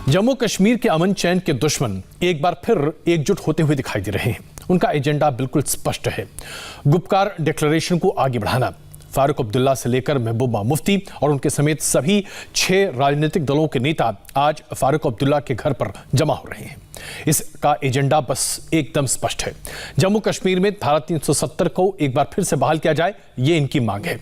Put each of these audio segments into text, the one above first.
जम्मू कश्मीर के अमन चैन के दुश्मन एक बार फिर एकजुट होते हुए दिखाई दे रहे हैं। उनका एजेंडा बिल्कुल स्पष्ट है, गुपकार डिक्लेरेशन को आगे बढ़ाना। फारूक अब्दुल्ला से लेकर महबूबा मुफ्ती और उनके समेत सभी 6 राजनीतिक दलों के नेता आज फारूक अब्दुल्ला के घर पर जमा हो रहे हैं। इसका एजेंडा बस एकदम स्पष्ट है। जम्मू कश्मीर में धारा 370 को एक बार फिर से बहाल किया जाए, ये इनकी मांग है।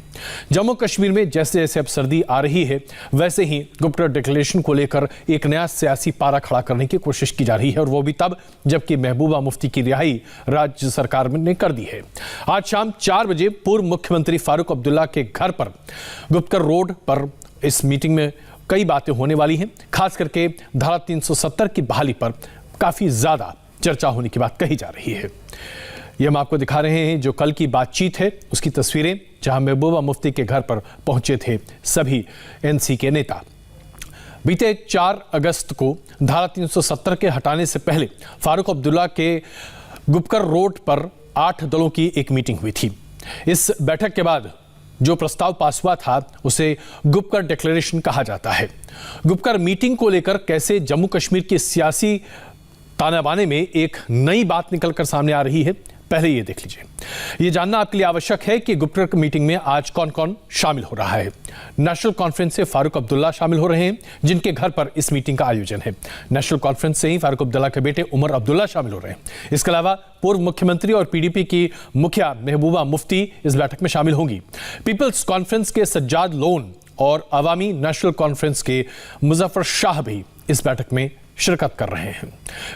जम्मू कश्मीर में जैसे जैसे अब सर्दी आ रही है, वैसे ही गुपकार डिक्लेरेशन को लेकर एक नया सियासी पारा खड़ा करने की कोशिश की जा रही है, और वो भी तब जबकि महबूबा मुफ्ती की रिहाई राज्य सरकार ने कर दी है। आज शाम 4 बजे पूर्व मुख्यमंत्री फारूक अब्दुल्ला के घर पर गुपकार रोड पर इस मीटिंग में कई बातें होने वाली हैं। खास करके धारा 370 की बहाली पर काफी ज्यादा चर्चा होने की बात कही जा रही है। यह हम आपको दिखा रहे हैं जो कल की बातचीत है, उसकी तस्वीरें, जहां महबूबा मुफ्ती के घर पर पहुंचे थे सभी एनसी के नेता। बीते 4 अगस्त को धारा 370 के हटाने से पहले फारूक अब्दुल्ला के गुपकार रोड पर 8 दलों की एक मीटिंग हुई थी। इस बैठक के बाद जो प्रस्ताव पास हुआ था उसे गुपकार डिक्लेरेशन कहा जाता है। गुपकार मीटिंग को लेकर कैसे जम्मू कश्मीर की सियासी तानाबाने में एक नई बात निकलकर सामने आ रही है, पहले ये देख लीजिए। ये जानना आपके लिए आवश्यक है कि गुपकार मीटिंग में आज कौन कौन शामिल हो रहा है। नेशनल कॉन्फ्रेंस से फारूक अब्दुल्ला शामिल हो रहे हैं, जिनके घर पर इस मीटिंग का आयोजन है। नेशनल कॉन्फ्रेंस से ही फारूक अब्दुल्ला के बेटे उमर अब्दुल्ला शामिल हो रहे हैं। इसके अलावा पूर्व मुख्यमंत्री और पीडीपी की मुखिया महबूबा मुफ्ती इस बैठक में शामिल होंगी। पीपल्स कॉन्फ्रेंस के सज्जाद लोन और अवामी नेशनल कॉन्फ्रेंस के मुजफ्फर शाह भी इस बैठक में शिरकत कर रहे हैं।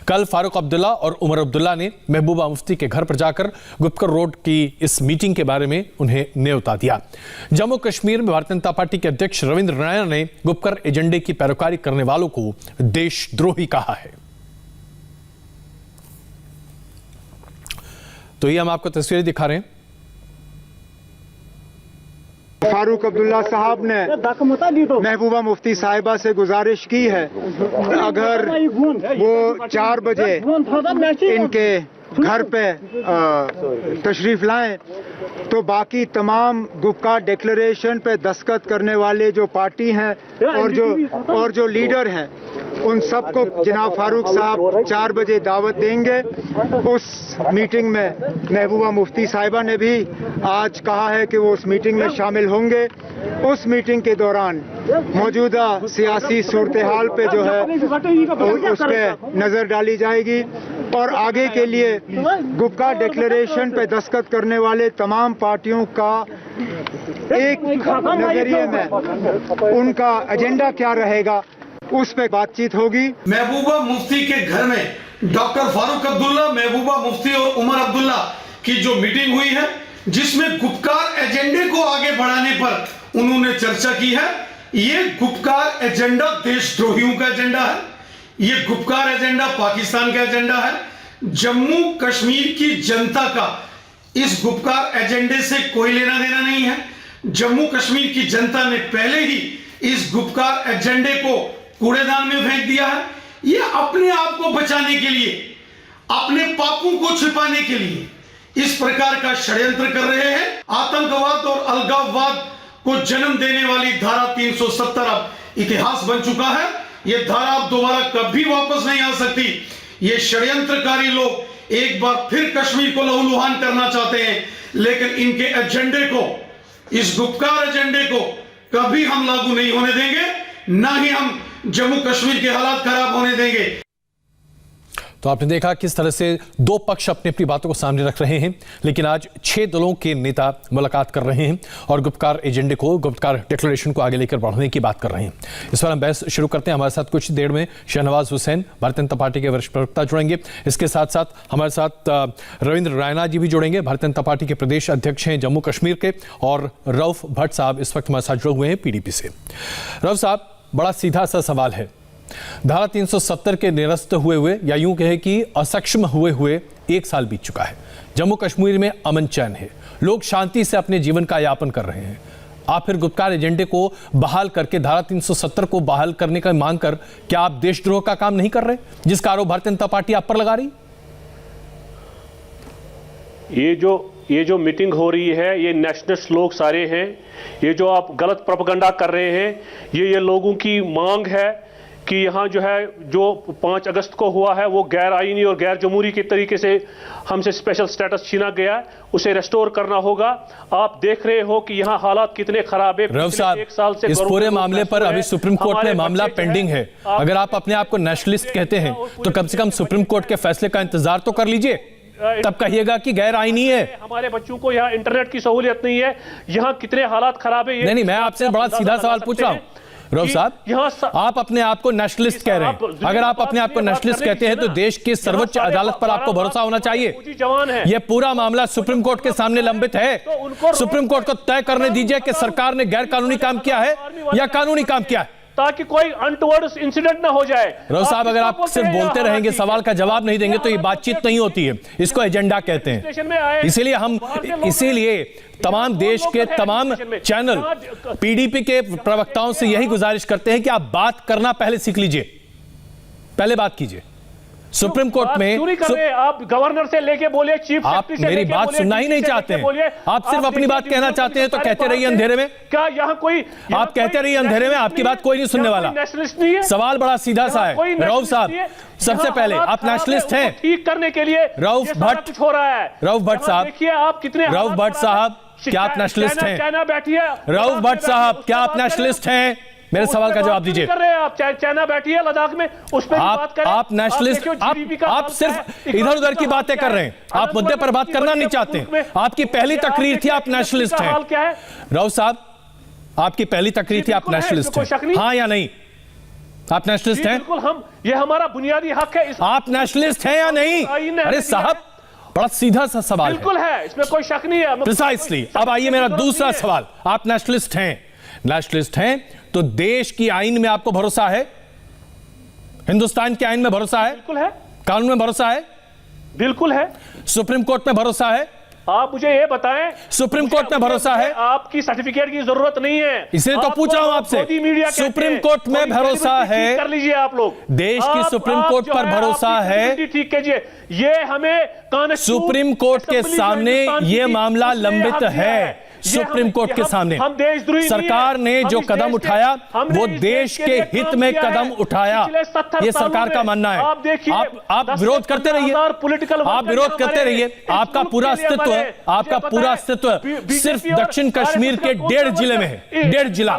कल फारूक अब्दुल्ला और उमर अब्दुल्ला ने महबूबा मुफ्ती के घर पर जाकर गुपकार रोड की इस मीटिंग के बारे में उन्हें न्योता दिया। जम्मू कश्मीर में भारतीय जनता पार्टी के अध्यक्ष रविंद्र रैना ने गुपकार एजेंडे की पैरोकारी करने वालों को देशद्रोही कहा है। तो ये हम आपको तस्वीरें दिखा रहे हैं। फारूक अब्दुल्ला साहब ने महबूबा मुफ्ती साहिबा से गुजारिश की है, अगर वो 4 बजे इनके घर पे तशरीफ लाएं तो बाकी तमाम गुपकार डिक्लेरेशन पे दस्तखत करने वाले जो पार्टी हैं और जो लीडर हैं, उन सबको जनाब फारूक साहब 4 बजे दावत देंगे। उस मीटिंग में महबूबा मुफ्ती साहिबा ने भी आज कहा है कि वो उस मीटिंग में शामिल होंगे। उस मीटिंग के दौरान मौजूदा सियासी सूरत हाल पे जो है उस पर नजर डाली जाएगी और आगे के लिए गुपकार डिक्लेरेशन पे दस्तखत करने वाले तमाम पार्टियों का एक नजरिए में उनका एजेंडा क्या रहेगा उस पे बातचीत होगी। महबूबा मुफ्ती के घर में डॉक्टर फारूक अब्दुल्ला, महबूबा मुफ्ती और उमर अब्दुल्ला की जो मीटिंग हुई है, जिसमें गुपकार एजेंडे को आगे बढ़ाने पर उन्होंने चर्चा की है। ये गुपकार एजेंडा देशद्रोहियों का एजेंडा है, ये गुपकार एजेंडा पाकिस्तान का एजेंडा है। जम्मू कश्मीर की जनता का इस गुपकार एजेंडे से कोई लेना देना नहीं है। जम्मू कश्मीर की जनता ने पहले ही इस गुपकार एजेंडे को कूड़ेदान में फेंक दिया है। ये अपने आप को बचाने के लिए, अपने पापों को छिपाने के लिए इस प्रकार का षड्यंत्र कर रहे हैं। आतंकवाद और अलगाववाद को जन्म देने वाली धारा 370 अब इतिहास बन चुका है। यह धारा अब दोबारा कभी वापस नहीं आ सकती। ये षड्यंत्रकारी लोग एक बार फिर कश्मीर को लहूलुहान करना चाहते हैं, लेकिन इनके एजेंडे को, इस गुपकार एजेंडे को कभी हम लागू नहीं होने देंगे, ना ही हम जम्मू कश्मीर के हालात खराब होने देंगे। तो आपने देखा किस तरह से 2 पक्ष अपनी अपनी बातों को सामने रख रहे हैं, लेकिन आज 6 दलों के नेता मुलाकात कर रहे हैं और गुपकार एजेंडे को, गुपकार डिक्लेरेशन को आगे लेकर बढ़ाने की बात कर रहे हैं। इस पर हम बहस शुरू करते हैं। हमारे साथ कुछ देर में शहनवाज हुसैन, भारतीय जनता पार्टी के वरिष्ठ प्रवक्ता, जुड़ेंगे। इसके साथ साथ हमारे साथ रविंद्र रैना जी भी जुड़ेंगे, भारतीय जनता पार्टी के प्रदेश अध्यक्ष हैं जम्मू कश्मीर के, और रऊफ भट्ट साहब इस वक्त हमारे साथ जुड़े हुए हैं पीडीपी से। रऊफ साहब, बड़ा सीधा सा सवाल है। धारा 370 के निरस्त हुए या यूं कहे कि असक्षम हुए 1 साल बीत चुका है। जम्मू कश्मीर में अमन चैन है, लोग शांति से अपने जीवन का यापन कर रहे हैं। आप फिर गुपकार एजेंडे को बहाल करके धारा 370 को बहाल करने का मांग कर, क्या आप देशद्रोह का काम नहीं कर रहे, जिसका आरोप भारतीय जनता पार्टी आप पर लगा रही? ये जो मीटिंग हो रही है, ये नेशनलिस्ट लोग सारे हैं। ये जो आप गलत प्रोपेगेंडा कर रहे हैं, ये लोगों की मांग है कि यहाँ जो है जो 5 अगस्त को हुआ है वो गैर आईनी और गैर जमहूरी के तरीके से हमसे स्पेशल स्टेटस छीना गया, उसे रेस्टोर करना होगा। आप देख रहे हो कि यहाँ हालात कितने खराब है। रऊफ साहब, एक साल से इस पूरे मामले पर अभी सुप्रीम कोर्ट में मामला पेंडिंग है। अगर आप अपने आप को नेशनलिस्ट कहते हैं तो कम से कम सुप्रीम कोर्ट के फैसले का इंतजार तो कर लीजिए, तब कहिएगा कि गैर आईनी है। हमारे बच्चों को यहाँ इंटरनेट की सहूलियत नहीं है, यहाँ कितने हालात खराब है। नहीं, मैं आपसे बड़ा सीधा सवाल पूछ रहा हूँ रऊफ साहब, आप अपने आप को नेशनलिस्ट कह रहे हैं। अगर आप अपने आप को नेशनलिस्ट कहते हैं तो देश की सर्वोच्च अदालत पर आपको भरोसा होना चाहिए। यह पूरा मामला सुप्रीम कोर्ट के सामने लंबित है। सुप्रीम कोर्ट को तय करने दीजिए कि सरकार ने गैर कानूनी काम किया है या कानूनी काम किया है, ताकि कोई अनटुवर्ड इंसिडेंट ना हो जाए। रऊफ साहब, अगर आप सिर्फ बोलते रहेंगे, सवाल का जवाब नहीं देंगे तो ये बातचीत नहीं होती है, इसको एजेंडा कहते हैं। इसीलिए तमाम देश के तमाम चैनल पीडीपी के प्रवक्ताओं से यही गुजारिश करते हैं कि आप बात करना पहले सीख लीजिए, पहले बात कीजिए। सुप्रीम कोर्ट में आप गवर्नर से लेके बोलिए, चीफ आप मेरी बात सुनना ही नहीं चाहते हैं, आप सिर्फ अपनी बात कहना चाहते हैं तो कहते रहिए अंधेरे में। क्या यहाँ कोई आप कहते रहिए अंधेरे में, आपकी बात कोई नहीं सुनने वाला। सवाल बड़ा सीधा सा है रऊफ साहब, सबसे पहले आप नेशनलिस्ट हैं, ठीक करने के लिए रऊफ भट्ट कुछ हो रहा है। रऊफ भट्ट साहब, देखिए आप कितने, रऊफ भट्ट साहब क्या आप नेशनलिस्ट हैं? रऊफ भट्ट साहब क्या आप नेशनलिस्ट हैं? मेरे सवाल का जवाब दीजिए। कर रहे हैं आप, चाइना बैठी है लद्दाख में, उस पर बात करें। आप नेशनलिस्ट, आप सिर्फ इधर उधर की बातें कर रहे हैं, आप मुद्दे पर बात करना नहीं चाहते। आपकी पहली तकरीर थी आप नेशनलिस्ट हैं। क्या है रऊफ साहब, आपकी पहली तकरीर थी आप नेशनलिस्ट हैं, हाँ या नहीं? आप नेशनलिस्ट हैं? बिल्कुल, ये हमारा बुनियादी हक है। आप नेशनलिस्ट हैं या नहीं? अरे साहब, बड़ा सीधा सा सवाल है। बिल्कुल है, इसमें कोई शक नहीं है। प्रिसाइसली। अब आइए मेरा दूसरा सवाल, आप नेशनलिस्ट हैं, नेशनलिस्ट हैं तो देश की आईन में आपको भरोसा है? हिंदुस्तान के आईन में भरोसा है? बिल्कुल है। कानून में भरोसा है? बिल्कुल है। सुप्रीम कोर्ट में भरोसा है? आप मुझे ये बताएं, सुप्रीम कोर्ट में भरोसा है? आपकी सर्टिफिकेट की जरूरत नहीं है, इसे तो पूछ रहा हूं आपसे। सुप्रीम कोर्ट में भरोसा है? कर लीजिए आप लोग, देश की सुप्रीम कोर्ट पर भरोसा है? ठीक कीजिए। ये हमें सुप्रीम कोर्ट के सामने ये मामला लंबित है। सुप्रीम कोर्ट के सामने सरकार ने जो कदम उठाया वो देश के हित में कदम उठाया, ये सरकार का मानना है। आप विरोध करते रहिए, आप विरोध करते रहिए। आपका पूरा अस्तित्व सिर्फ दक्षिण कश्मीर के 1.5 जिले में है, 1.5 जिला।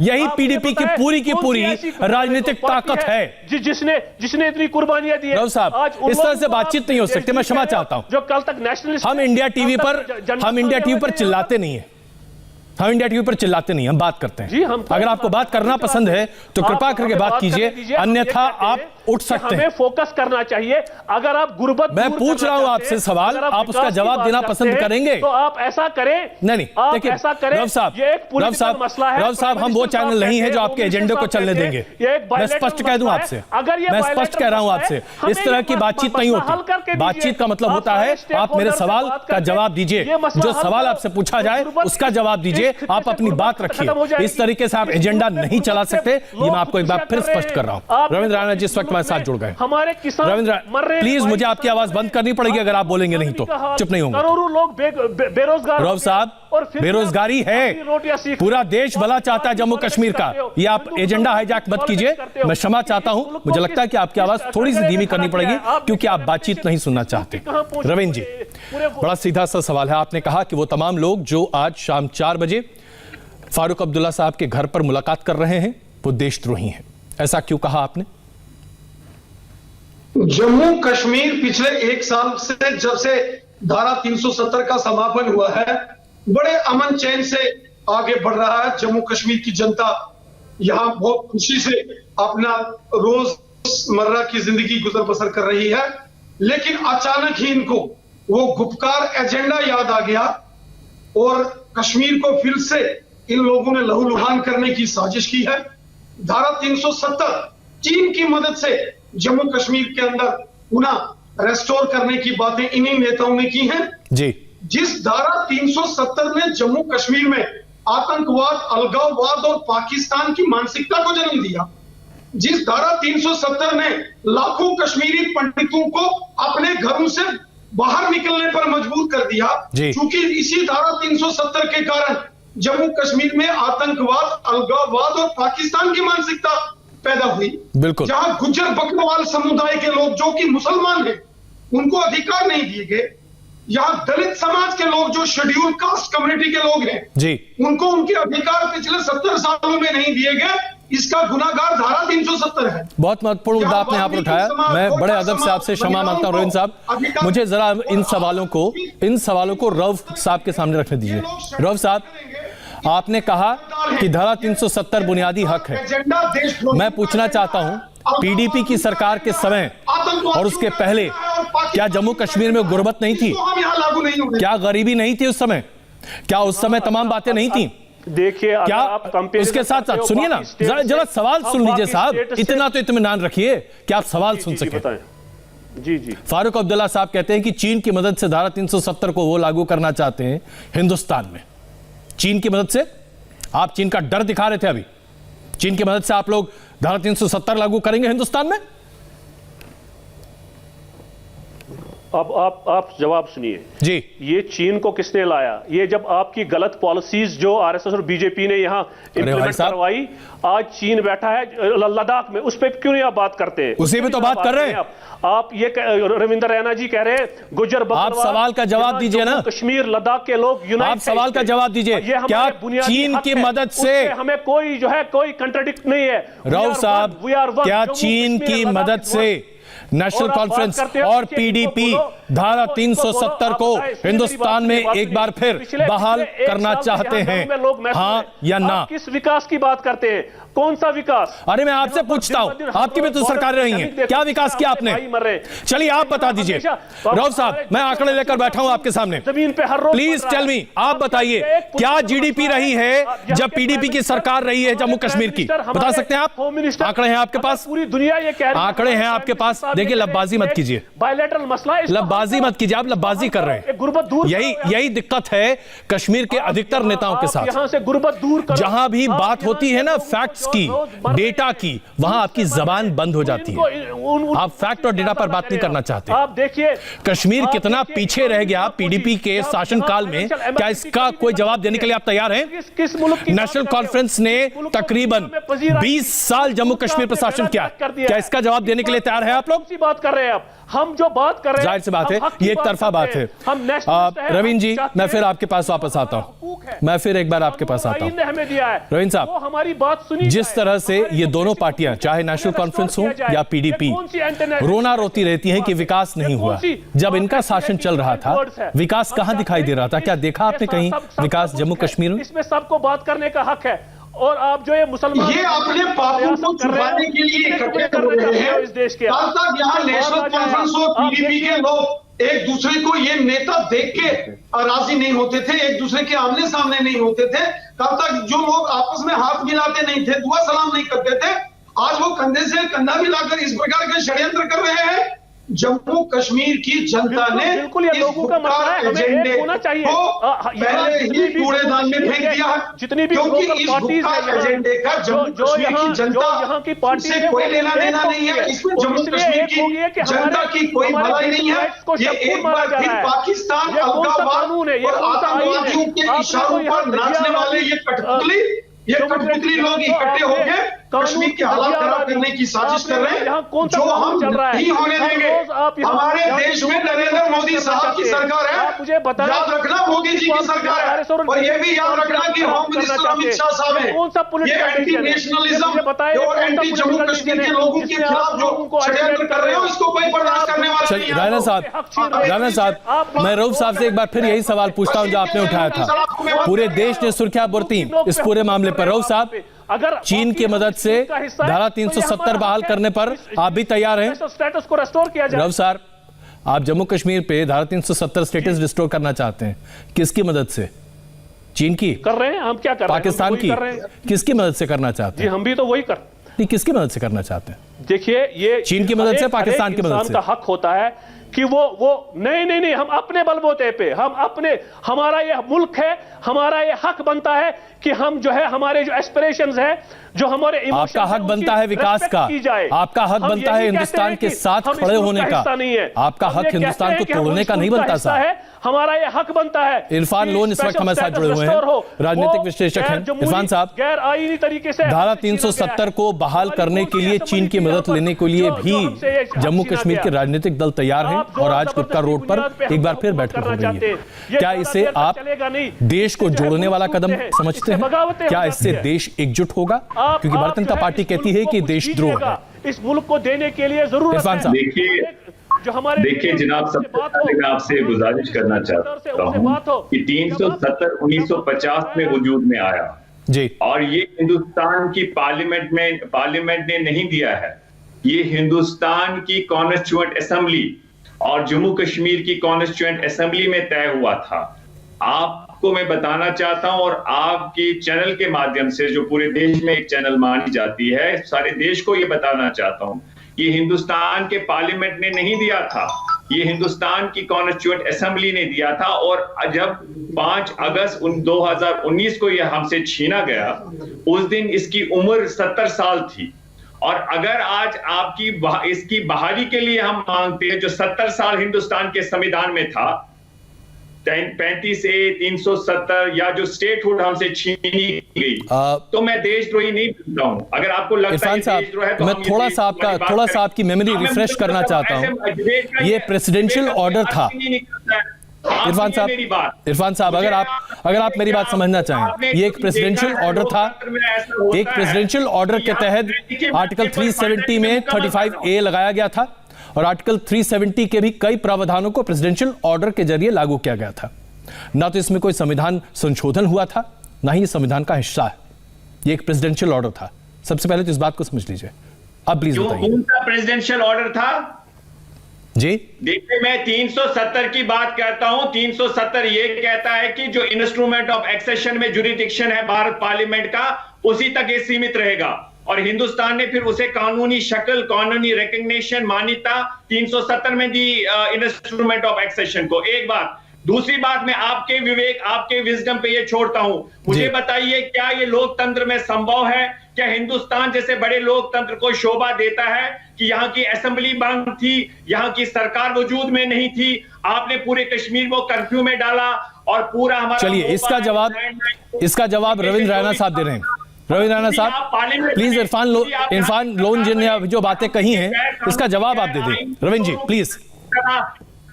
यही पीडीपी की पूरी राजनीतिक ताकत है, जिसने इतनी कुर्बानियां दी है। रऊफ साहब, इस तरह से बातचीत नहीं हो सकती, मैं क्षमा चाहता हूं। जो कल तक नेशनलिस्ट, हम इंडिया टीवी पर चिल्लाते नहीं है, हम इंडिया टीवी पर चिल्लाते नहीं, हम बात करते हैं। अगर आपको बात करना पसंद है तो कृपा करके बात कीजिए, अन्यथा आप उठ सकते हैं। हमें फोकस करना चाहिए। अगर आप गुर्बत, मैं पूछ रहा हूं आपसे सवाल, आप उसका जवाब देना पसंद करेंगे तो आप ऐसा करें। नहीं, देखिए रऊफ साहब, हम वो चैनल नहीं है जो आपके एजेंडे को चलने देंगे। मैं स्पष्ट कह दूं आपसे, मैं स्पष्ट कह रहा हूं आपसे, इस तरह की बातचीत नहीं होती। बातचीत का मतलब होता है आप मेरे सवाल का जवाब दीजिए, जो सवाल आपसे पूछा जाए उसका जवाब दीजिए, आप अपनी बात रखिए। इस तरीके से आप एजेंडा नहीं चला सकते, ये मैं आपको एक बार फिर स्पष्ट कर रहा हूं। रविंद्र राणा जी इस वक्त हमारे साथ जुड़ गए। हमारे किसान रविंद्र, प्लीज मुझे आपकी आवाज बंद करनी पड़ेगी, अगर आप बोलेंगे नहीं तो चुप नहीं होंगे। करोड़ों लोग बेरोजगार। रऊफ साहब, बेरोजगारी है, पूरा देश भला चाहता है जम्मू कश्मीर का, ये आप एजेंडा हाईजैक मत कीजिए। मैं क्षमा चाहता हूं, मुझे लगता है कि आपकी आवाज थोड़ी सी धीमी करनी पड़ेगी क्योंकि आप बातचीत नहीं सुनना चाहते। रविंद्र जी, बड़ा सीधा सा सवाल है, आपने कहा कि वो तमाम लोग जो आज शाम 4 बजे फारूक अब्दुल्ला साहब के घर पर मुलाकात कर रहे हैं वो देशद्रोही हैं, ऐसा क्यों कहा आपने? जम्मू कश्मीर पिछले 1 साल से, जब से धारा 370 का समापन हुआ है, बड़े अमन चैन से आगे बढ़ रहा है। जम्मू कश्मीर की जनता यहां बहुत खुशी से अपना रोजमर्रा की जिंदगी गुजर बसर कर रही है, लेकिन अचानक ही इनको वो गुपकार एजेंडा याद आ गया और कश्मीर को फिर से इन लोगों ने लहूलुहान करने की साजिश की है। धारा 370 चीन की मदद से जम्मू कश्मीर के अंदर पुनः रेस्टोर करने की बातें इन्हीं नेताओं ने की हैं जी। जिस धारा 370 ने जम्मू कश्मीर में आतंकवाद, अलगाववाद और पाकिस्तान की मानसिकता को जन्म दिया, जिस धारा 370 ने लाखों कश्मीरी पंडितों को अपने घरों से बाहर निकलने पर मजबूर कर दिया, क्योंकि इसी धारा 370 के कारण जम्मू कश्मीर में आतंकवाद, अलगाववाद और पाकिस्तान की मानसिकता पैदा हुई, बिल्कुल। जहां गुज्जर बकरवाल समुदाय के लोग जो कि मुसलमान हैं उनको अधिकार नहीं दिए गए, यहाँ दलित समाज के लोग जो शेड्यूल कास्ट कम्युनिटी के लोग हैं जी, उनको उनके अधिकार पिछले 70 सालों में नहीं दिए गए, इसका गुनाहगार धारा 370 है। बहुत महत्वपूर्ण मुद्दा आपने यहाँ पर उठाया। मैं बड़े अदब से आपसे क्षमा मांगता हूँ रोहिन साहब, मुझे जरा इन सवालों को रऊफ साहब के सामने रखने दीजिए। रऊफ साहब, आपने कहा कि धारा 370 बुनियादी हक है। मैं पूछना चाहता हूं, पीडीपी की सरकार के समय और उसके पहले क्या जम्मू कश्मीर में गुर्बत नहीं थी? क्या गरीबी नहीं थी उस समय? क्या उस समय तमाम बातें नहीं थी? देखिए, क्या उसके साथ साथ सुनिए ना, जरा सवाल सुन लीजिए साहब, इतना तो इत्मीनान रखिए कि आप सवाल सुन सके। जी जी। फारूक अब्दुल्ला साहब कहते हैं कि चीन की मदद से धारा 370 को वो लागू करना चाहते हैं हिंदुस्तान में। चीन की मदद से? आप चीन का डर दिखा रहे थे अभी। चीन की मदद से आप लोग धारा 370 लागू करेंगे हिंदुस्तान में? अब आप जवाब सुनिए जी। ये चीन को किसने लाया? ये जब आपकी गलत पॉलिसीज जो आरएसएस और बीजेपी ने यहाँ इंप्लीमेंट करवाई, आज चीन बैठा है लद्दाख में, उस पर क्यों नहीं आप बात करते हैं? उसी पे तो बात कर रहे हैं आप ये रविंद्र रैना जी कह रहे हैं गुज्जर बकरवाल। आप सवाल का जवाब दीजिए ना। कश्मीर लद्दाख के लोग यूनाइट। आप सवाल का जवाब दीजिए। क्या चीन की मदद से हमें कोई जो है कोई कंट्राडिक्ट नहीं है? रऊफ साहब, क्या चीन की मदद से नेशनल कॉन्फ्रेंस और पीडीपी धारा 370 को हिंदुस्तान में एक बार फिर बहाल करना चाहते हैं, हाँ या ना? किस विकास की बात करते हैं? कौन सा विकास? अरे मैं आपसे पूछता हूं, आपकी भी तो सरकार रही है, क्या विकास किया आपने? चलिए आप बता दीजिए। रऊफ साहब, मैं आंकड़े लेकर बैठा हूं आपके सामने, जमीन पे हर रोज प्लीज टेल मी, आप बताइए क्या जीडीपी रही है जब पीडीपी की सरकार रही है जम्मू कश्मीर की? बता सकते हैं आप? आंकड़े हैं आपके पास? पूरी दुनिया ये कह रही है, आंकड़े हैं आपके पास? देखिए, लब्बाजी मत कीजिए, बायलैटरल मसला, लब्बाजी मत कीजिए, आप लब्बाजी कर रहे हैं। गुर्बत दूर, यही दिक्कत है कश्मीर के अधिकतर नेताओं के साथ। यहां से गुर्बत दूर करो। जहां भी बात होती है ना फैक्ट्स की, डेटा की, वहां आपकी जबान बंद हो जाती है। आप फैक्ट और डेटा पर बात नहीं करना चाहते। आप देखिए कश्मीर कितना पीछे रह गया पीडीपी के शासनकाल में, क्या इसका कोई जवाब देने के लिए आप तैयार हैं? किस मुल्क की नेशनल कॉन्फ्रेंस ने तकरीबन 20 साल जम्मू कश्मीर पर शासन किया, क्या इसका जवाब देने के लिए तैयार है आप लोग? बात कर रहे हैं आप, हम जो बात कर रहे हैं, जाहिर सी बात है ये एक तरफा बात है। रवीन जी, मैं फिर आपके पास वापस आता हूं, मैं फिर एक बार आपके पास आता हूं। रवीन साहब, हमारी बात सुनिए। जिस तरह से ये दोनों पार्टियां, चाहे नेशनल कॉन्फ्रेंस हो या पीडीपी, रोना रोती रहती हैं कि विकास नहीं हुआ। जब इनका शासन चल रहा था, विकास कहां दिखाई दे रहा था? क्या देखा आपने कहीं विकास जम्मू कश्मीर में? इसमें सबको बात करने का हक है। और आप जो ये मुसलमान, ये अपने पापों को छुपाने के लिए इकट्ठे हो रहे हैं इस देश के। कल तक यहाँ नेशनल कॉन्फ्रेंस और पीडीपी के लोग एक दूसरे को ये नेता देख के राजी नहीं होते थे, एक दूसरे के आमने सामने नहीं होते थे। कल तक जो लोग आपस में हाथ मिलाते नहीं थे, दुआ सलाम नहीं करते थे, आज वो कंधे से कंधा मिलाकर इस प्रकार के षड्यंत्र कर रहे हैं। जम्मू कश्मीर की जनता ने बिल्कुल ये लोगों का मसला है, हमें एक होना चाहिए। पहले ही कूड़ेदान में फेंक दिया है, जितनी भी क्योंकि इस एजेंडे का जम्मू कश्मीर की जनता से कोई लेना देना नहीं है। इसमें जम्मू कश्मीर की जनता की कोई भलाई नहीं है। ये एक बार फिर पाकिस्तान, अलगाववाद और आतंकवादियों के इशारों पर नाचने वाले ये कठपुतली लोग इकट्ठे होकर कश्मीर के हालात खराब करने की साजिश कर रहे हैं, जो हम नहीं होने देंगे। हमारे देश में नरेंद्र मोदी साहब की सरकार है, याद रखना, मोदी जी की सरकार है। और ये भी याद रखना कि होम मिनिस्टर अमित शाह साहब हैं, ये एंटी नेशनलिज्म और एंटी जम्मू कश्मीर के लोगों के खिलाफ जो षड्यंत्र कर रहे हो, इसको कोई बर्दाश्त करने वाला नहीं है। राणा साहब, मैं रऊफ साहब से एक बार फिर यही सवाल पूछता हूं जो आपने उठाया था। पूरे देश ने सुर्खियां बरती इस पूरे मामले पर। रऊफ साहब, अगर चीन की मदद से धारा 370 बहाल करने पर आप भी तैयार हैं? स्टेटस को रेस्टोर किया जाए। रऊफ साहब, आप जम्मू कश्मीर पे धारा 370 स्टेटस रिस्टोर करना चाहते हैं, किसकी मदद से? चीन की कर रहे हैं? हम क्या कर रहे हैं? पाकिस्तान की? किसकी मदद से करना चाहते हैं? जी, हम भी तो वही कर। नहीं, किसकी मदद से करना चाहते हैं? देखिए, ये चीन की मदद से, पाकिस्तान की मदद से? का हक होता है कि वो नहीं, हम अपने बलबूते पे, हमारा ये मुल्क है, हमारा ये हक बनता है कि हम जो है हमारे जो एस्पिरेशंस है, जो हमारे आपका हक बनता है विकास का, आपका हक बनता है हिंदुस्तान के साथ खड़े होने का, आपका हक हिंदुस्तान को तोड़ने का नहीं बनता साहब। हमारा ये हक बनता है। इरफान लोन इस वक्त हमारे साथ जुड़े हुए हैं, राजनीतिक विश्लेषक हैं। इरफान साहब, गैर आईनी तरीके से धारा 370 को बहाल करने के लिए चीन की मदद लेने के लिए भी जम्मू कश्मीर के राजनीतिक दल तैयार हैं और आज गुपकार रोड पर एक बार फिर बैठक हो रही है। क्या इसे आप देश को जोड़ने वाला कदम समझते हैं? क्या इससे देश एकजुट होगा? क्योंकि भारतीय जनता पार्टी कहती है कि देशद्रोह है। इस मुल्क को देने के लिए जरूरत है। देखिए जनाब, सबसे पहले मैं आपसे गुजारिश करना चाहता हूं कि 370 1950 में वजूद में आया जी, और ये हिंदुस्तान की पार्लियामेंट ने नहीं दिया है, ये हिंदुस्तान की कॉन्स्टिट्यूएंट असेंबली और जम्मू कश्मीर की कॉन्स्टिट्यूएंट असेंबली में तय हुआ था। आपको मैं बताना चाहता हूं और आपकी चैनल के माध्यम से, जो पूरे देश में एक चैनल मानी जाती है, सारे देश को ये बताना चाहता हूं, ये हिंदुस्तान के पार्लियामेंट ने नहीं दिया था, ये हिंदुस्तान की कॉन्स्टिट्यूएंट असेंबली ने दिया था। और जब 5 अगस्त 2019 को यह हमसे छीना गया, उस दिन इसकी उम्र 70 साल थी। और अगर आज आपकी इसकी बहाली के लिए हम मांगते हैं, जो 70 साल हिंदुस्तान के संविधान में था, 35A 370 या जो स्टेटहुड हमसे छीनी गई, तो मैं देशद्रोही नहीं बनता हूं। अगर आपको लगता है देशद्रोह है तो मैं थोड़ा सा आपकी मेमोरी रिफ्रेश करना चाहता हूं। ये प्रेसिडेंशियल ऑर्डर था इरफान साहब, अगर आप मेरी बात समझना चाहें, ये एक प्रेसिडेंशियल ऑर्डर था। एक प्रेसिडेंशियल ऑर्डर के तहत आर्टिकल 370 में 35A लगाया गया था और आर्टिकल 370 के भी कई प्रावधानों को प्रेसिडेंशियल ऑर्डर के जरिए लागू किया गया था। ना तो इसमें कोई संविधान संशोधन हुआ था, ना ही संविधान का हिस्सा है। ये एक प्रेसिडेंशियल ऑर्डर था। सबसे पहले तो इस बात को समझ लीजिए। अब प्लीज बताइए, कौन सा प्रेसिडेंशियल ऑर्डर था जी? देखिए, मैं 370 की बात करता हूं। 370 ये कहता है कि जो इंस्ट्रूमेंट ऑफ एक्सेशन में जुरिडिक्शन है भारत पार्लियामेंट का, उसी तक ये सीमित रहेगा। और हिंदुस्तान ने फिर उसे कानूनी शक्ल, कानूनी रिकग्निशन, मान्यता 370 में दी इंस्ट्रूमेंट ऑफ एक्सेशन को। एक बात। दूसरी बात, मैं आपके विवेक, आपके विजडम पे ये छोड़ता हूं। मुझे बताइए, क्या ये लोकतंत्र में संभव है? क्या हिंदुस्तान जैसे बड़े लोकतंत्र को शोभा देता है कि यहाँ की असेंबली बंद थी, यहाँ की सरकार वजूद में नहीं थी, आपने पूरे कश्मीर को कर्फ्यू में डाला और पूरा हमारा। चलिए, इसका जवाब रविंद्र रैना साहब दे रहे हैं। रविंद्र रैना साहब, प्लीज इरफान लोन जी ने जो बातें कही हैं, इसका जवाब आप दे दें। रविंद्र जी प्लीज।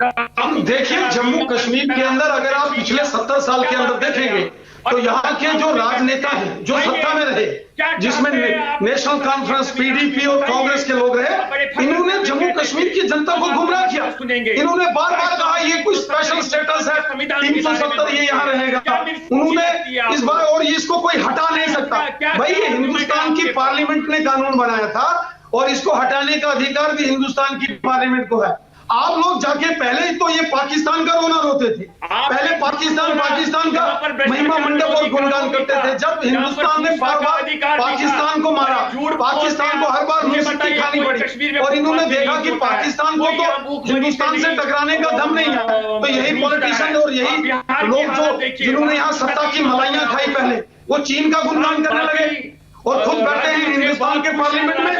देखिए, जम्मू कश्मीर के अंदर अगर आप पिछले 70 साल के अंदर देखेंगे तो यहाँ के जो राजनेता हैं, जो सत्ता में रहे, जिसमें नेशनल कॉन्फ्रेंस, PDP और कांग्रेस के लोग रहे, इन्होंने जम्मू कश्मीर की जनता को गुमराह किया। इन्होंने बार बार कहा ये कोई स्पेशल स्टेटस है, 370 ये यहाँ रहेगा। उन्होंने इस बार, और इसको कोई हटा नहीं सकता। भाई, ये हिंदुस्तान की पार्लियामेंट ने कानून बनाया था और इसको हटाने का अधिकार भी हिंदुस्तान की पार्लियामेंट को है। आप लोग जाके पहले तो ये पाकिस्तान का रोना रोते थे, पहले पाकिस्तान का महिमा मंडप और गुणगान करते थे। जब हिंदुस्तान ने बार बार पाकिस्तान को मारा, पाकिस्तान को हर बार मुसीबत खानी पड़ी, और इन्होंने देखा कि पाकिस्तान को तो हिंदुस्तान से टकराने का दम नहीं है, तो यही पॉलिटिशियन और यही लोग जिन्होंने यहाँ सत्ता की मलाइयां खाई, पहले वो चीन का गुणगान करने लगे और खुद बैठे हैं हिंदुस्तान के पार्लियामेंट में।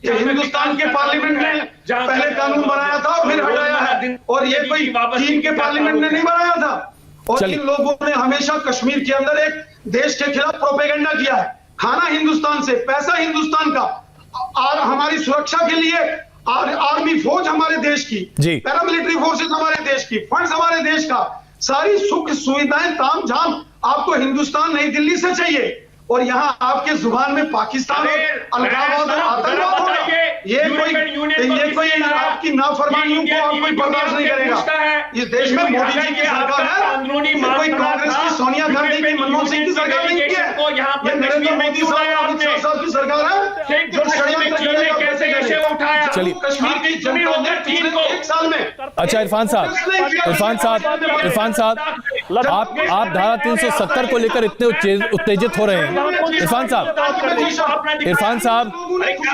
ये हिंदुस्तान के पार्लियामेंट ने पहले कानून बनाया था और फिर हटाया है, और ये कोई चीन के पार्लियामेंट ने नहीं बनाया था। और इन लोगों ने हमेशा कश्मीर के अंदर एक देश के खिलाफ प्रोपेगेंडा किया है। खाना हिंदुस्तान से, पैसा हिंदुस्तान का, और हमारी सुरक्षा के लिए आर्मी फौज हमारे देश की, पैरामिलिट्री फोर्सेस हमारे देश की, फंड्स हमारे देश का, सारी सुख सुविधाएं ताम झाम आपको हिंदुस्तान नई दिल्ली से चाहिए। और यहाँ आपके जुबान में पाकिस्तान अलगाववाद और आतंकवाद होगा। ये कोई आपकी नाफरमानियों को आप कोई बर्दाश्त नहीं करेगा। इस देश में मोदी जी की सरकार है, कोई कांग्रेस की सोनिया गांधी की, मनमोहन सिंह की सरकार नहीं है, ये नरेंद्र मोदी साहब की सरकार है जो षड्यंत्र उठाया। चलिए, कश्मीर की जनता ने 1 साल में। अच्छा इरफान साहब आप धारा 370 को लेकर इतने उत्तेजित हो रहे हैं इरफान साहब,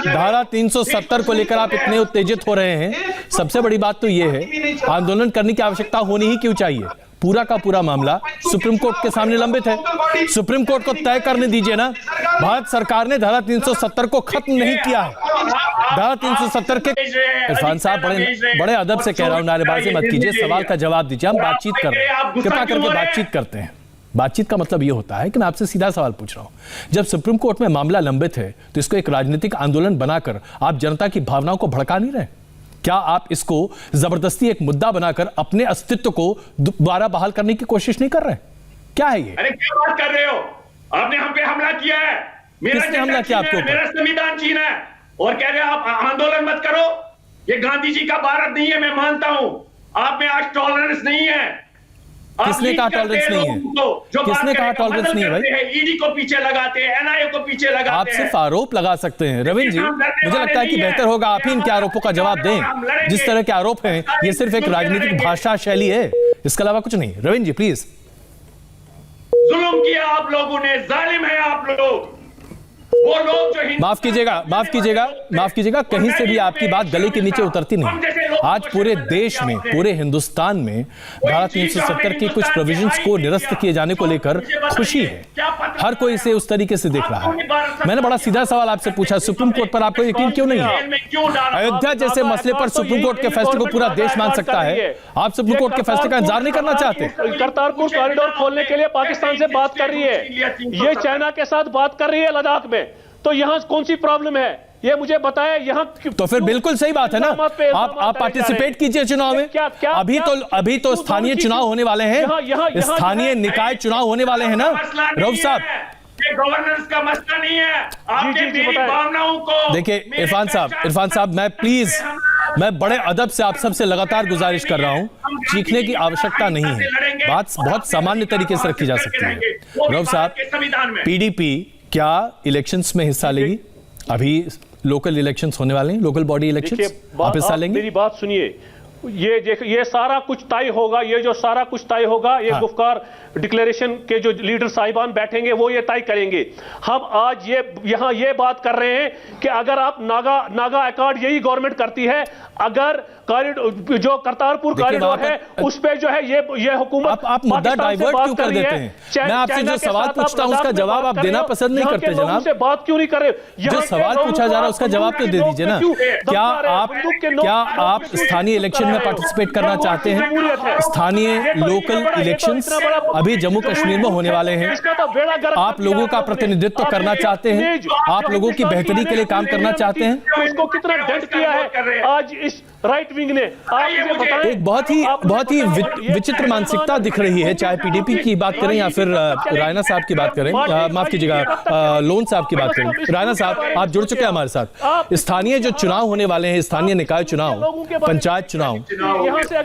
धारा 370 को लेकर आप इतने उत्तेजित हो रहे हैं। सबसे बड़ी बात तो यह है, आंदोलन करने की आवश्यकता होनी ही क्यों चाहिए? पूरा का पूरा मामला सुप्रीम कोर्ट के सामने लंबित है। सुप्रीम कोर्ट को तय करने दीजिए ना। भारत सरकार ने धारा 370 को खत्म नहीं किया है। धारा 370 के इरफान साहब बड़े अदब से कह रहा हूं, नारेबाजी मत कीजिए, सवाल का जवाब दीजिए। हम बातचीत कर रहे हैं, कृपा करके बातचीत करते हैं। बातचीत का मतलब यह होता है कि मैं आपसे सीधा सवाल पूछ रहा हूं। जब सुप्रीम कोर्ट में मामला लंबित है तो इसको एक राजनीतिक आंदोलन बनाकर आप जनता की भावनाओं को भड़का नहीं रहे? क्या आप इसको जबरदस्ती एक मुद्दा बनाकर अपने अस्तित्व को दोबारा बहाल करने की कोशिश नहीं कर रहे? क्या है ये? अरे क्या बात कर रहे हो? आपने हम पे हमला किया है। किसने हमला किया आपके ऊपर? मेरा संविधान छीना है और कह रहे हो आप आंदोलन मत करो। ये गांधी जी का भारत नहीं है, मैं मानता हूं। आप में आज टॉलरेंस नहीं है। किसने कहा टॉलरेंस नहीं है? किसने कहा टॉलरेंस नहीं है भाई? ईडी को पीछे लगाते हैं, एनआईए को पीछे लगाते हैं। आप सिर्फ आरोप लगा सकते हैं रविंद्र जी। मुझे लगता है कि बेहतर होगा आप ही इनके आरोपों का जवाब दें। जिस तरह के आरोप हैं ये सिर्फ एक राजनीतिक भाषा शैली है, इसके अलावा कुछ नहीं। रविंद्र जी प्लीज। जुल्म किया आप लोगों ने, जालिम है आप लोग। वो लोग जो माफ कीजिएगा, कहीं से भी आपकी बात गले के नीचे उतरती नहीं। आज पूरे देश में, पूरे हिंदुस्तान में धारा 370 की कुछ प्रोविजंस को निरस्त किए जाने को लेकर खुशी है। हर कोई इसे उस तरीके से देख रहा है। मैंने बड़ा सीधा सवाल आपसे पूछा, सुप्रीम कोर्ट पर आपको यकीन क्यों नहीं है? अयोध्या जैसे मसले पर सुप्रीम कोर्ट के फैसले को पूरा देश मान सकता है, आप सुप्रीम कोर्ट के फैसले का इंतजार नहीं करना चाहते? करतारपुर कॉरिडोर खोलने के लिए पाकिस्तान से बात कर रही है, ये चाइना के साथ बात कर रही है लद्दाख में, तो यहां कौन सी प्रॉब्लम है ये मुझे बताएं। यहां तो फिर बिल्कुल सही बात है ना, आप पार्टिसिपेट कीजिए चुनाव में। अभी तो स्थानीय चुनाव होने वाले हैं, स्थानीय निकाय चुनाव होने वाले हैं ना रऊफ साहब। गवर्नेंस का मसला नहीं है, आपके मेरी भावनाओं को देखिए इरफान साहब मैं बड़े अदब से आप सबसे लगातार गुजारिश कर रहा हूं, चीखने की आवश्यकता नहीं है, बात बहुत सामान्य तरीके से रखी जा सकती है। रऊफ साहब, पीडीपी क्या इलेक्शंस में हिस्सा लेगी? अभी लोकल इलेक्शंस होने वाले हैं, लोकल बॉडी इलेक्शंस, आप हिस्सा लेंगे? मेरी बात सुनिए, ये सारा कुछ तय होगा, ये जो सारा कुछ तय होगा, ये गुफ्कार डिक्लेरेशन के जो लीडर साहिबान बैठेंगे वो ये तय करेंगे। हम आज यहाँ ये बात कर रहे हैं कि अगर आप नागा अकॉर्ड यही गवर्नमेंट करती है, अगर जो करतारपुर कॉरिडोर है उस पे जो है ये हुकूमत आप मुद्दा डाइवर्ट क्यों कर देते हैं? मैं आपसे जो सवाल पूछता हूं उसका जवाब आप देना पसंद नहीं करते जनाब। से बात क्यों नहीं कर रहे? जो सवाल पूछा जा रहा है उसका जवाब तो दे दीजिए ना। क्या आप स्थानीय इलेक्शन में पार्टिसिपेट करना चाहते हैं? स्थानीय लोकल इलेक्शंस अभी जम्मू कश्मीर में होने वाले हैं, आप लोगों का प्रतिनिधित्व करना चाहते हैं, आप लोगों की बेहतरी के लिए काम करना चाहते हैं। उसको कितना डेंट किया है आज इस राइट विंग ने? एक बहुत ही विचित्र मानसिकता दिख रही है, चाहे पीडीपी की बात करें या फिर रायना साहब की बात करें, माफ कीजिएगा लोन साहब की बात करें। रायना साहब आप जुड़ चुके हैं हमारे साथ। स्थानीय जो चुनाव होने वाले हैं, स्थानीय निकाय चुनाव, पंचायत चुनाव,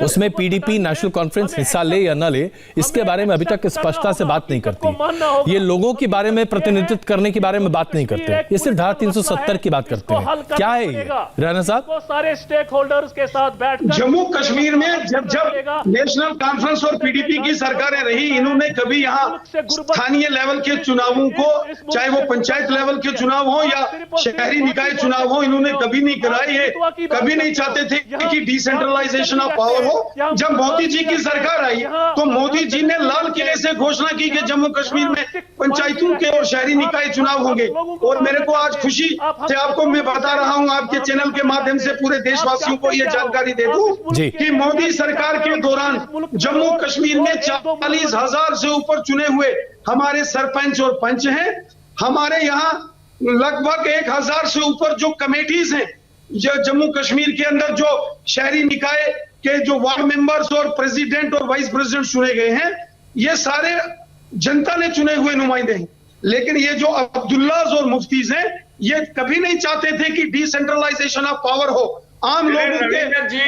उसमें पीडीपी नेशनल कॉन्फ्रेंस हिस्सा ले या न ले, इसके बारे में अभी तक स्पष्टता से बात नहीं करती। ये लोगों के बारे में, प्रतिनिधित्व करने के बारे में बात नहीं करते, ये सिर्फ धारा 370 की बात करते हैं। क्या है ये रायना साहब? सारे स्टेक होल्डर्स के साथ बैठकर जम्मू कश्मीर में जब नेशनल कॉन्फ्रेंस और पीडीपी की सरकारें रही, इन्होंने कभी यहाँ स्थानीय लेवल के चुनावों को, चाहे वो पंचायत लेवल के चुनाव हो या शहरी निकाय चुनाव हो, इन्होंने कभी नहीं कराए। ये कभी नहीं चाहते थे कि डिसेंट्रलाइजेशन ऑफ पावर हो। जब मोदी जी की सरकार आई तो मोदी जी ने लाल किले से घोषणा की कि जम्मू कश्मीर में पंचायतों के और शहरी निकाय चुनाव होंगे। और मेरे को आज खुशी से आपको मैं बता रहा हूं, आपके चैनल के माध्यम से पूरे देशवासियों को यह जानकारी दे दूं कि मोदी सरकार के दौरान जम्मू कश्मीर में 40,000 से ऊपर चुने हुए हमारे सरपंच और पंच हैं। हमारे यहाँ लगभग 1,000 से ऊपर जो कमेटीज हैं, जो जम्मू कश्मीर के अंदर जो शहरी निकाय के जो वार्ड मेंबर्स और प्रेसिडेंट और वाइस प्रेसिडेंट चुने गए हैं, ये सारे जनता ने चुने हुए नुमाइंदे हैं। लेकिन ये जो अब्दुल्लाज और मुफ्तीज हैं, ये कभी नहीं चाहते थे कि डिसेंट्रलाइजेशन ऑफ पावर हो आम लोगों के रविंदर जी,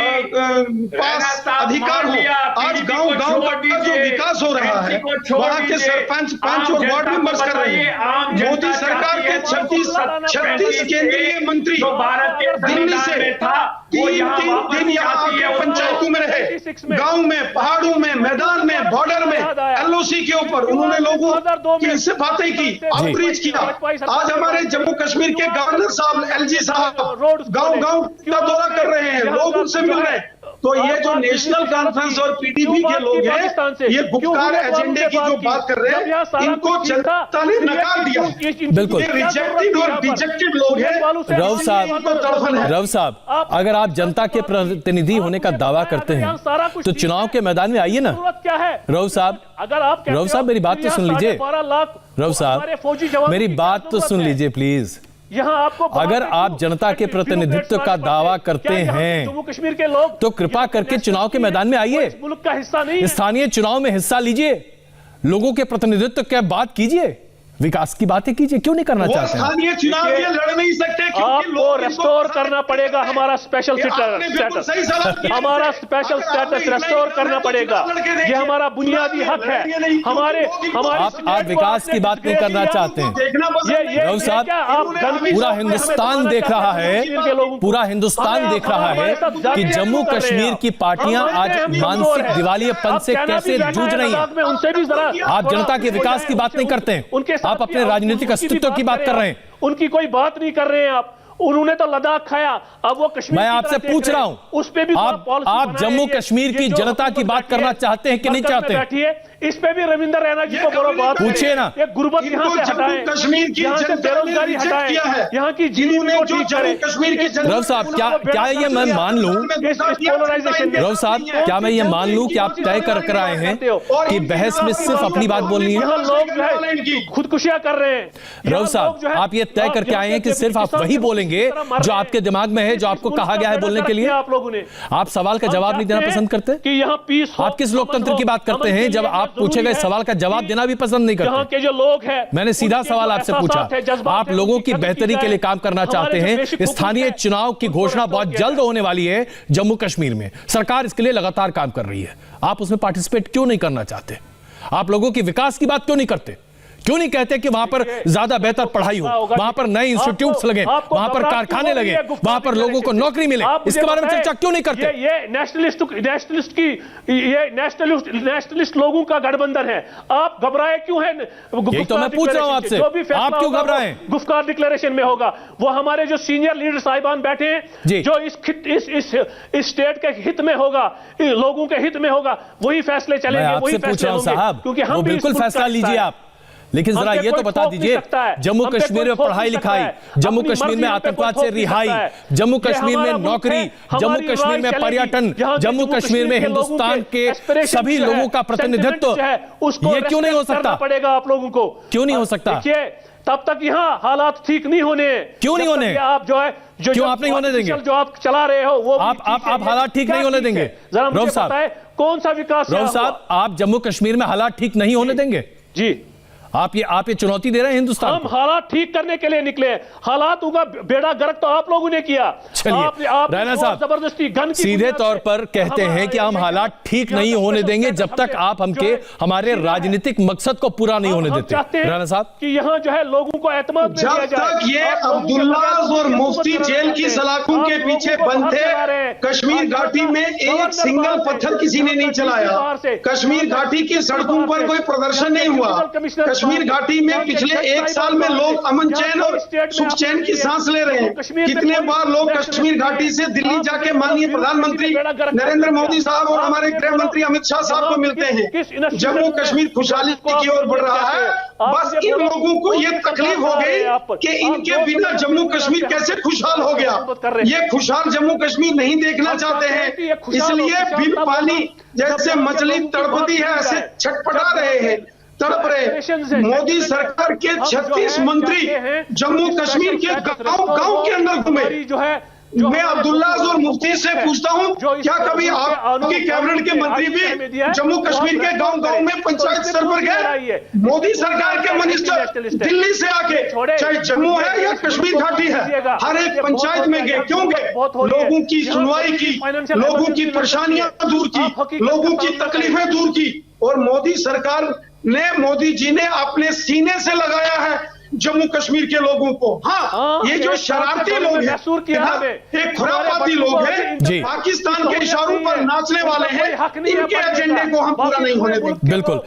पास अधिकार हो। आज गांव गांव का जो विकास हो रहा है, वहाँ के सरपंच, पंच और वार्ड मेंबर्स कर रहे हैं। मोदी सरकार के 36 केंद्रीय मंत्री दिल्ली से 3 दिन यहाँ के पंचायतों में रहे, गांव में, पहाड़ों में, मैदान में, बॉर्डर में, एलओसी के ऊपर उन्होंने लोगों की से बातें की, आउटरीच किया। आज हमारे जम्मू कश्मीर के गवर्नर साहब, एलजी साहब गांव गांव का दौरा कर रहे हैं, लोग उनसे मिल रहे हैं। तो ये जो नेशनल कॉन्फ्रेंस और पीडीपी के लोग हैं, ये गुप्कार एजेंडे की जो बात कर रहे हैं, इनको जनता ने नकार दिया। बिल्कुल। ये रिजेक्टेड और डिजेक्टेड लोग हैं। रव साहब, अगर आप जनता के प्रतिनिधि होने का दावा करते हैं तो चुनाव के मैदान में आइए ना। रव साहब मेरी बात तो सुन लीजिए। रव साहब मेरी बात तो सुन लीजिए प्लीज। अगर आप जनता के प्रतिनिधित्व का दावा करते हैं जम्मू कश्मीर के लोग तो कृपा करके चुनाव के मैदान में आइए, मुल्क का हिस्सा नहीं है। स्थानीय चुनाव में हिस्सा लीजिए, लोगों के प्रतिनिधित्व की बात कीजिए, विकास की बातें कीजिए। क्यों नहीं करना चाहते? स्थानीय चुनाव ये लड़ नहीं सकते क्योंकि आपको रेस्टोर करना पड़ेगा हमारा स्पेशल स्टेटस, हमारा स्पेशल स्टेटस रेस्टोर करना पड़ेगा। ये हमारा बुनियादी हक है। हमारे आप विकास की बात नहीं करना चाहते हैं। रव साहब, पूरा हिंदुस्तान देख रहा है, पूरा हिंदुस्तान देख रहा है कि जम्मू कश्मीर की पार्टियां आज मानसिक दिवालियेपन से कैसे जूझ रही हैं। उनसे भी जरा आप जनता के विकास की बात नहीं करते हैं, आप अपने राजनीतिक अस्तित्व की बात कर रहे हैं। उनकी कोई बात नहीं कर रहे हैं आप। उन्होंने तो लद्दाख खाया, अब वो कश्मीर। मैं आपसे पूछ रहा हूं, उस पे भी आप जम्मू कश्मीर की जनता की बात करना चाहते हैं कि नहीं चाहते? बैठिए, इस पे भी रविंदर रैना जी को बोलो, बात पूछिए ना। ये गुर्बत यहाँ से हटाएं, कश्मीर की यहाँ से बेरोजगारी हटाएं, यहाँ की जिन्होंने जो जम्मू कश्मीर की रव साहब, क्या ये मैं मान लूं, रव साहब क्या मैं ये मान लूं कि आप तय कर आए हैं कि बहस में सिर्फ अपनी बात बोलनी है? लोग जो है खुदकुशियां कर रहे हैं। रव साहब, आप ये तय करके आए हैं कि सिर्फ आप वही बोलेंगे जो आपके दिमाग में है, जो आपको कहा गया है बोलने के लिए? आप लोगों ने, आप सवाल का जवाब नहीं देना पसंद करते कि यहाँ पीस। आप किस लोकतंत्र की बात करते हैं जब आप पूछे गए सवाल का जवाब देना भी पसंद नहीं करते? यहाँ के जो लोग हैं, मैंने सीधा सवाल आपसे पूछा। आप लोगों की बेहतरी के लिए काम करना चाहते हैं। स्थानीय चुनाव की घोषणा बहुत जल्द होने वाली है जम्मू कश्मीर में, सरकार इसके लिए लगातार काम कर रही है। आप उसमें पार्टिसिपेट क्यों नहीं करना चाहते? आप लोगों की विकास की बात क्यों नहीं करते? क्यों नहीं कहते कि वहां पर ज्यादा बेहतर पढ़ाई हो, वहां पर नए इंस्टीट्यूट्स लगे, वहां पर कारखाने लगे, वहां पर लोगों को नौकरी मिले? इसके बारे में चर्चा क्यों नहीं करते? ये नेशनलिस्ट लोगों का गठबंधन है। आप घबराए क्यों हैं? यही तो मैं पूछ रहा हूं आपसे, आप क्यों घबराए? गुफ्कार डिक्लेरेशन में होगा, वो हमारे जो सीनियर लीडर साहिबान बैठे हैं, जो इस स्टेट के हित में होगा, लोगों के हित में होगा, वही फैसले चलेंगे, वही फैसले होंगे। क्योंकि हम बिल्कुल फैसला लीजिए आप, लेकिन जरा ये तो बता दीजिए, जम्मू कश्मीर में पढ़ाई लिखाई, जम्मू कश्मीर में आतंकवाद से रिहाई, जम्मू कश्मीर में नौकरी, जम्मू कश्मीर में पर्यटन, जम्मू कश्मीर में हिंदुस्तान के सभी लोगों का प्रतिनिधित्व, ये क्यों नहीं हो सकता? पड़ेगा आप लोगों को, क्यों नहीं हो सकता? तब तक यहाँ हालात ठीक नहीं होने। क्यों नहीं होने? आप जो है क्यों आप नहीं होने देंगे? जो आप चला रहे हो वो आप हालात ठीक नहीं होने देंगे? रव साहब, कौन सा विकास? रव साहब, आप जम्मू कश्मीर में हालात ठीक नहीं होने देंगे? जी, आप ये चुनौती दे रहे हैं हिंदुस्तान हम हालात ठीक करने के लिए निकले। हालातों का बेड़ा गर्क तो आप लोगों ने किया। चलिए रैना साहब, जबरदस्ती सीधे तौर पर कहते हैं कि हम हालात ठीक नहीं होने देंगे जब तक आप हमारे राजनीतिक मकसद को पूरा नहीं होने देते। रैना साहब, कि यहाँ जो है लोगों को एतमाद में दिया जाए। जब तक ये अब्दुल्ला और मुफ्ती जेल की सलाखों के पीछे बंद थे, कश्मीर घाटी में एक सिंगल पत्थर किसी ने नहीं चलाया। कश्मीर घाटी की सड़कों पर कोई प्रदर्शन नहीं हुआ। कश्मीर घाटी में पिछले 1 साल में लोग अमन चैन और सुख चैन की सांस ले रहे हैं। कितने बार लोग कश्मीर घाटी से दिल्ली जाके माननीय प्रधानमंत्री नरेंद्र मोदी साहब और हमारे गृह मंत्री अमित शाह साहब को मिलते हैं। जम्मू कश्मीर खुशहाली की ओर बढ़ रहा है। बस इन लोगों को ये तकलीफ हो गई कि इनके बिना जम्मू कश्मीर कैसे खुशहाल हो गया। ये खुशहाल जम्मू कश्मीर नहीं देखना चाहते हैं, इसलिए बिन पानी जैसे मछली तड़पती है ऐसे छटपटा रहे हैं, तड़प रहे। मोदी सरकार के 36 मंत्री जम्मू कश्मीर के गांव के अंदर घूमे। मैं अब्दुल्ला और मुफ्ती से पूछता हूं, क्या कभी आपकी कैबिनेट के मंत्री भी जम्मू कश्मीर के गांव-गांव में पंचायत स्तर पर गए? मोदी सरकार के मिनिस्टर दिल्ली से आके, चाहे जम्मू है या कश्मीर घाटी है, हर एक पंचायत में गए। क्यों गए? लोगों की सुनवाई की, लोगों की परेशानियां दूर की, लोगों की तकलीफें दूर की। और मोदी सरकार ने, मोदी जी ने अपने सीने से लगाया है जम्मू कश्मीर के लोगों को। हाँ, ये जो शरारती लोग हैं, एक खुरापाती लोग हैं, पाकिस्तान के इशारों पर नाचने वाले हैं, इनके एजेंडे को हम पूरा नहीं होने देंगे। बिल्कुल,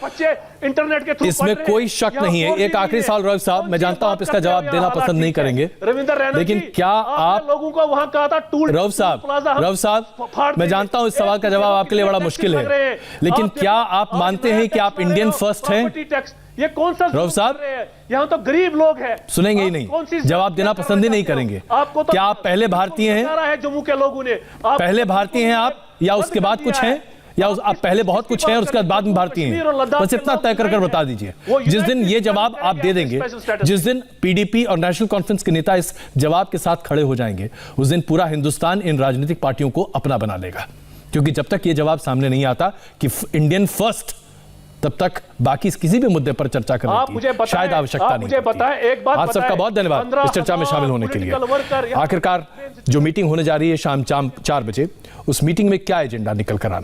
इंटरनेट के थ्रू इसमें कोई शक नहीं है। एक आखिरी सवाल रवि साहब, मैं जानता हूं आप इसका जवाब देना पसंद नहीं करेंगे, लेकिन क्या आप लोगों को वहां कहा था रवि साहब, मैं जानता हूं इस सवाल का जवाब आपके लिए बड़ा मुश्किल है, लेकिन क्या आप मानते हैं कि आप इंडियन फर्स्ट हैं? ये कौन सा रवि साहब, यहाँ तो गरीब लोग हैं, सुनेंगे ही नहीं, जवाब देना पसंद ही नहीं करेंगे। आपको तो क्या आप पहले भारतीय हैं? जम्मू के लोगों ने पहले भारतीय हैं आप, या उसके बाद कुछ हैं, या आप पहले बहुत कुछ हैं और उसके बाद में भारतीय हैं? बस इतना तय कर बता दीजिए। जिस दिन ये जवाब आप दे देंगे, जिस दिन पीडीपी और नेशनल कॉन्फ्रेंस के नेता इस जवाब के साथ खड़े हो जाएंगे, उस दिन पूरा हिंदुस्तान इन राजनीतिक पार्टियों को अपना बना लेगा। क्योंकि जब तक ये जवाब सामने नहीं आता कि इंडियन फर्स्ट, तब तक बाकी किसी भी मुद्दे पर चर्चा करने की शायद आवश्यकता नहीं पड़ती। आप सबका बहुत धन्यवाद इस चर्चा में शामिल होने के लिए। आखिरकार जो मीटिंग होने जा रही है शाम 4 बजे, उस मीटिंग में क्या एजेंडा निकल कर आना